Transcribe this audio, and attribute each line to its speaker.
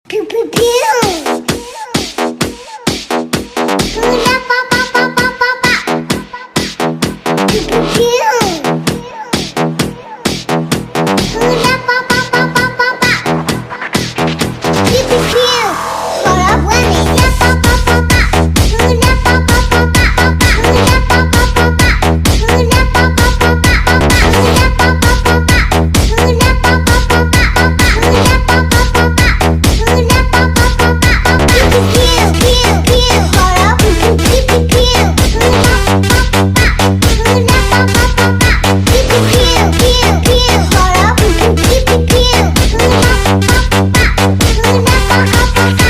Speaker 1: Pew pew pew. Hula pa pa pa pa pa pa. Pew pew pew. Hula pa pa pa pa pa pa. Pew pew pew. Harap wani ya pa pa pa pa. Hula pa pa pa pa pa pa. Hula pa pa pa pa. Hula pa pa pa pa pa pa. Hula pa pa pa pa. Hula pa pa pa pa pa pa. Hula pa pa pa pa. Hula pa pa pa pa. Pew pew pew pew. Harap pew pew pew. Hula pa pa pa pa. Hula pa pa pa pa. Pew pew pew pew. Harap pew pew pew. Hula pa pa pa pa. Hula pa pa pa pa.